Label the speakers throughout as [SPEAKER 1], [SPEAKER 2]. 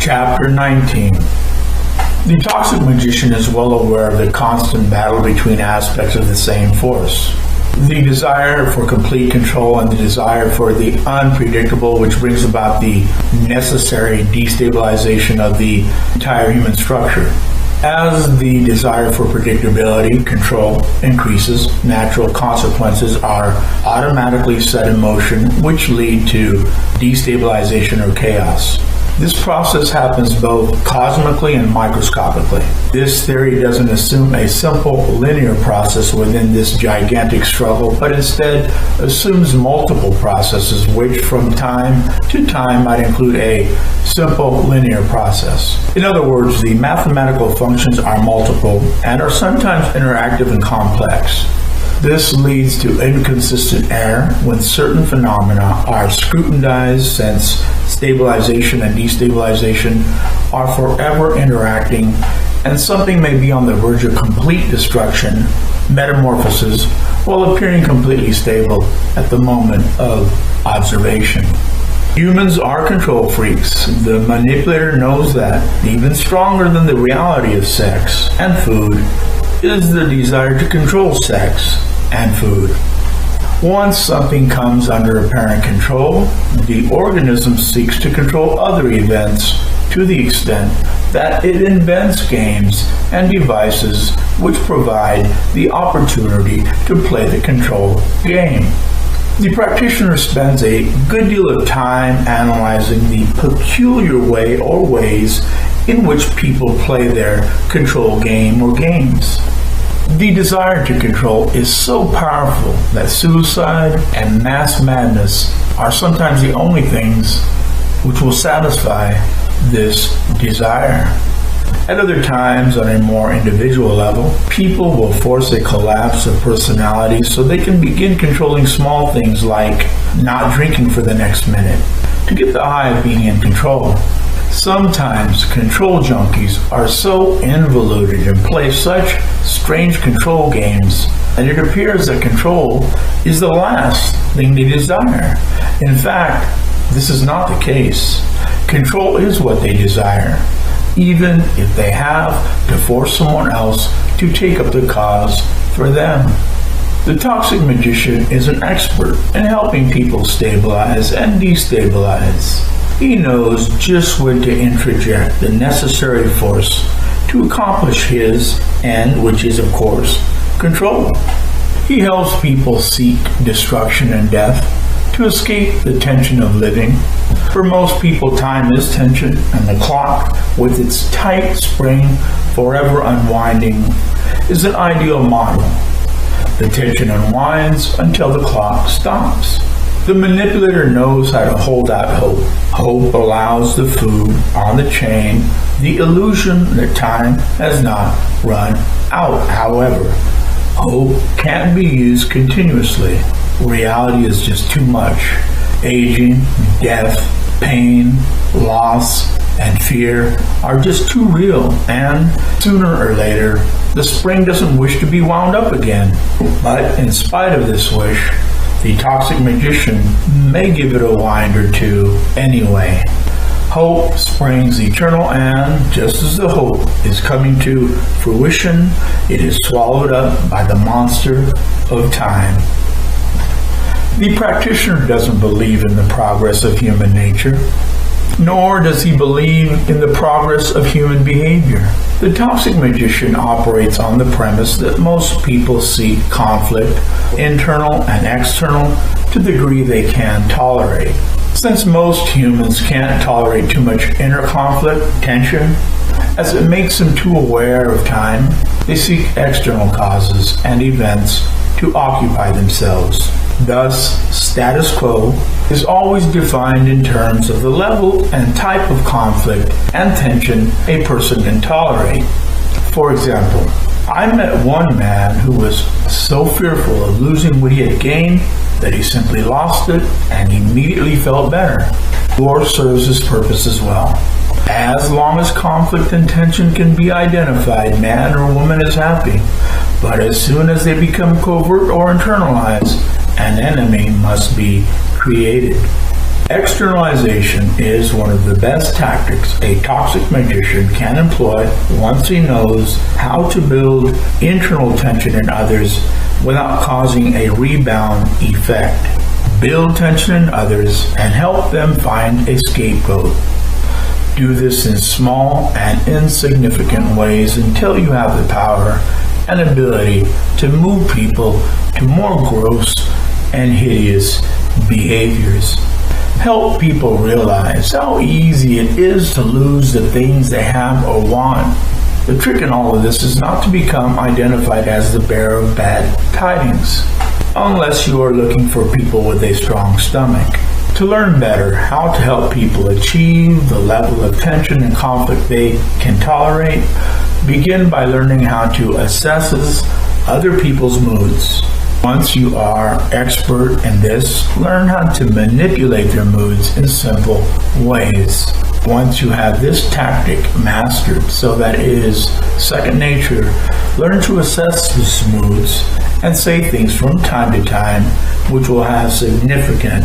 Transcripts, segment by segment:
[SPEAKER 1] Chapter 19. The toxic magician is well aware of the constant battle between aspects of the same force. The desire for complete control and the desire for the unpredictable, which brings about the necessary destabilization of the entire human structure. As the desire for predictability, control increases, natural consequences are automatically set in motion, which lead to destabilization or chaos. This process happens both cosmically and microscopically. This theory doesn't assume a simple linear process within this gigantic struggle, but instead assumes multiple processes which from time to time might include a simple linear process. In other words, the mathematical functions are multiple and are sometimes interactive and complex. This leads to inconsistent error when certain phenomena are scrutinized, since stabilization and destabilization are forever interacting, and something may be on the verge of complete destruction, metamorphosis, while appearing completely stable at the moment of observation. Humans are control freaks. The manipulator knows that. Even stronger than the reality of sex and food is the desire to control sex and food. Once something comes under apparent control, the organism seeks to control other events to the extent that it invents games and devices which provide the opportunity to play the control game. The practitioner spends a good deal of time analyzing the peculiar way or ways in which people play their control game or games. The desire to control is so powerful that suicide and mass madness are sometimes the only things which will satisfy this desire. At other times, on a more individual level, people will force a collapse of personality so they can begin controlling small things like not drinking for the next minute, to get the high of being in control. Sometimes control junkies are so involuted and play such strange control games that it appears that control is the last thing they desire. In fact, this is not the case. Control is what they desire, even if they have to force someone else to take up the cause for them. The toxic magician is an expert in helping people stabilize and destabilize. He knows just when to interject the necessary force to accomplish his end, which is, of course, control. He helps people seek destruction and death to escape the tension of living. For most people, time is tension, and the clock, with its tight spring forever unwinding, is an ideal model. The tension unwinds until the clock stops. The manipulator knows how to hold out hope. Hope allows the food on the chain the illusion that time has not run out. However, hope can't be used continuously. Reality is just too much. Aging, death, pain, loss, and fear are just too real, and sooner or later, the spring doesn't wish to be wound up again. But in spite of this wish, the toxic magician may give it a wind or two anyway. Hope springs eternal, and just as the hope is coming to fruition, it is swallowed up by the monster of time. The practitioner doesn't believe in the progress of human nature, nor does he believe in the progress of human behavior. The toxic magician operates on the premise that most people seek conflict, internal and external, to the degree they can tolerate. Since most humans can't tolerate too much inner conflict, tension, as it makes them too aware of time, they seek external causes and events to occupy themselves. Thus, status quo is always defined in terms of the level and type of conflict and tension a person can tolerate. For example, I met one man who was so fearful of losing what he had gained that he simply lost it and immediately felt better. War serves his purpose as well. As long as conflict and tension can be identified, man or woman is happy. But as soon as they become covert or internalized, an enemy must be created. Externalization is one of the best tactics a toxic magician can employ once he knows how to build internal tension in others without causing a rebound effect. Build tension in others and help them find a scapegoat. Do this in small and insignificant ways until you have the power and ability to move people to more gross and hideous behaviors. Help people realize how easy it is to lose the things they have or want. The trick in all of this is not to become identified as the bearer of bad tidings, unless you are looking for people with a strong stomach. To learn better how to help people achieve the level of tension and conflict they can tolerate, begin by learning how to assess other people's moods. Once you are expert in this, learn how to manipulate their moods in simple ways. Once you have this tactic mastered so that it is second nature, learn to assess these moods and say things from time to time which will have significant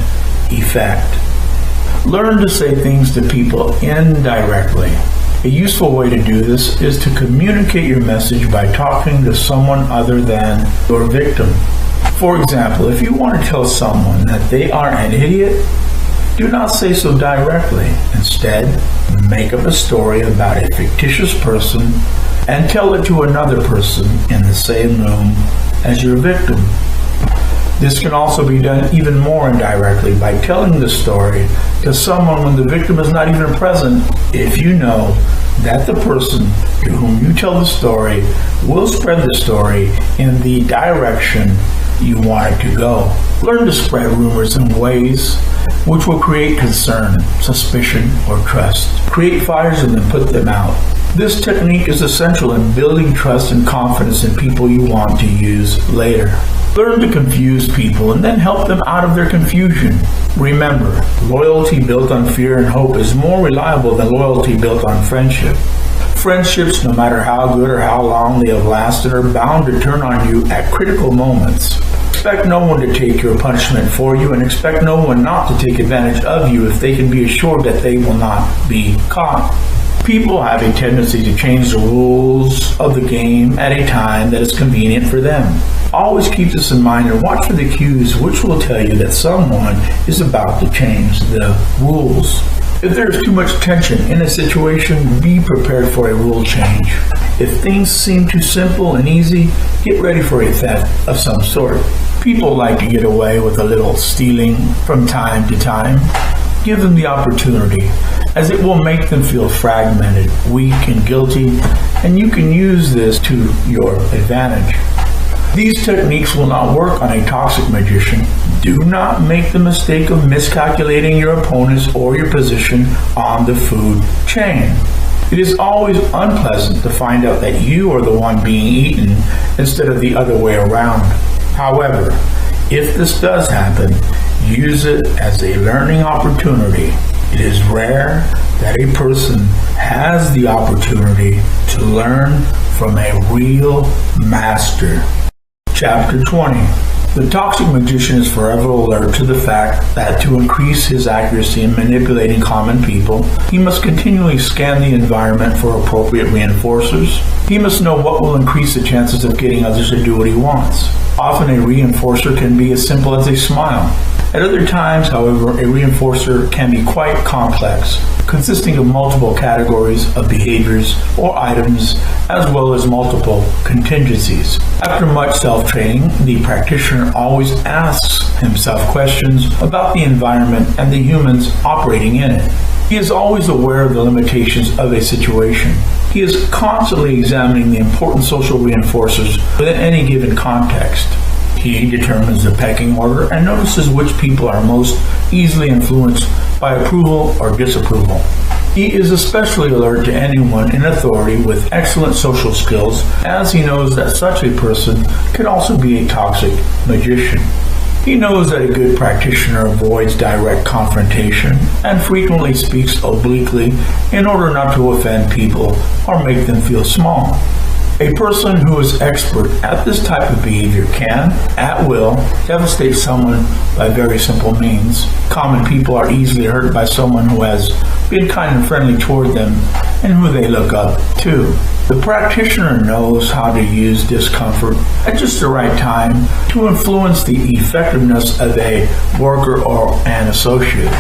[SPEAKER 1] effect. Learn to say things to people indirectly. A useful way to do this is to communicate your message by talking to someone other than your victim. For example, if you want to tell someone that they are an idiot, do not say so directly. Instead, make up a story about a fictitious person and tell it to another person in the same room as your victim. This can also be done even more indirectly by telling the story to someone when the victim is not even present, if you know that the person to whom you tell the story will spread the story in the direction you want it to go. Learn to spread rumors in ways which will create concern, suspicion, or trust. Create fires and then put them out. This technique is essential in building trust and confidence in people you want to use later. Learn to confuse people and then help them out of their confusion. Remember, loyalty built on fear and hope is more reliable than loyalty built on friendship. Friendships, no matter how good or how long they have lasted, are bound to turn on you at critical moments. Expect no one to take your punishment for you, and expect no one not to take advantage of you if they can be assured that they will not be caught. People have a tendency to change the rules of the game at a time that is convenient for them. Always keep this in mind and watch for the cues which will tell you that someone is about to change the rules. If there is too much tension in a situation, be prepared for a rule change. If things seem too simple and easy, get ready for a theft of some sort. People like to get away with a little stealing from time to time. Give them the opportunity, as it will make them feel fragmented, weak, and guilty, and you can use this to your advantage. These techniques will not work on a toxic magician. Do not make the mistake of miscalculating your opponents or your position on the food chain. It is always unpleasant to find out that you are the one being eaten instead of the other way around. However, if this does happen, use it as a learning opportunity. It is rare that a person has the opportunity to learn from a real master. Chapter 20. The toxic magician is forever alert to the fact that to increase his accuracy in manipulating common people, he must continually scan the environment for appropriate reinforcers. He must know what will increase the chances of getting others to do what he wants. Often a reinforcer can be as simple as a smile. At other times, however, a reinforcer can be quite complex, consisting of multiple categories of behaviors or items, as well as multiple contingencies. After much self-training, the practitioner always asks himself questions about the environment and the humans operating in it. He is always aware of the limitations of a situation. He is constantly examining the important social reinforcers within any given context. He determines the pecking order and notices which people are most easily influenced by approval or disapproval. He is especially alert to anyone in authority with excellent social skills, as he knows that such a person can also be a toxic magician. He knows that a good practitioner avoids direct confrontation and frequently speaks obliquely in order not to offend people or make them feel small. A person who is expert at this type of behavior can, at will, devastate someone by very simple means. Common people are easily hurt by someone who has been kind and friendly toward them and who they look up to. The practitioner knows how to use discomfort at just the right time to influence the effectiveness of a worker or an associate.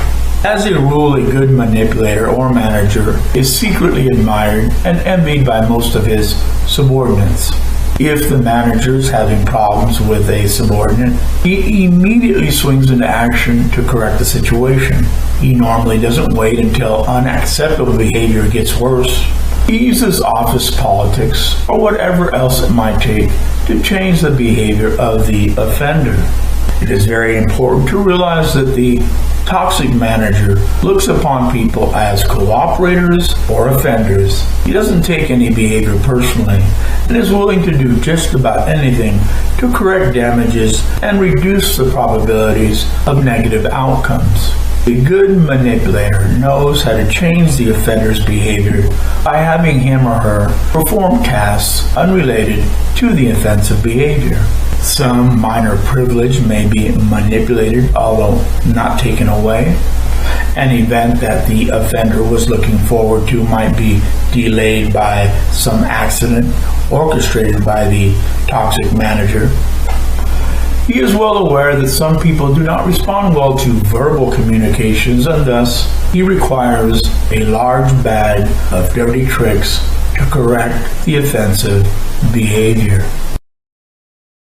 [SPEAKER 1] As a rule, a good manipulator or manager is secretly admired and envied by most of his subordinates. If the manager is having problems with a subordinate, he immediately swings into action to correct the situation. He normally doesn't wait until unacceptable behavior gets worse. He uses office politics or whatever else it might take to change the behavior of the offender. It is very important to realize that the toxic manager looks upon people as cooperators or offenders. He doesn't take any behavior personally and is willing to do just about anything to correct damages and reduce the probabilities of negative outcomes. A good manipulator knows how to change the offender's behavior by having him or her perform tasks unrelated to the offensive behavior. Some minor privilege may be manipulated, although not taken away. An event that the offender was looking forward to might be delayed by some accident orchestrated by the toxic manager. He is well aware that some people do not respond well to verbal communications, and thus he requires a large bag of dirty tricks to correct the offensive behavior.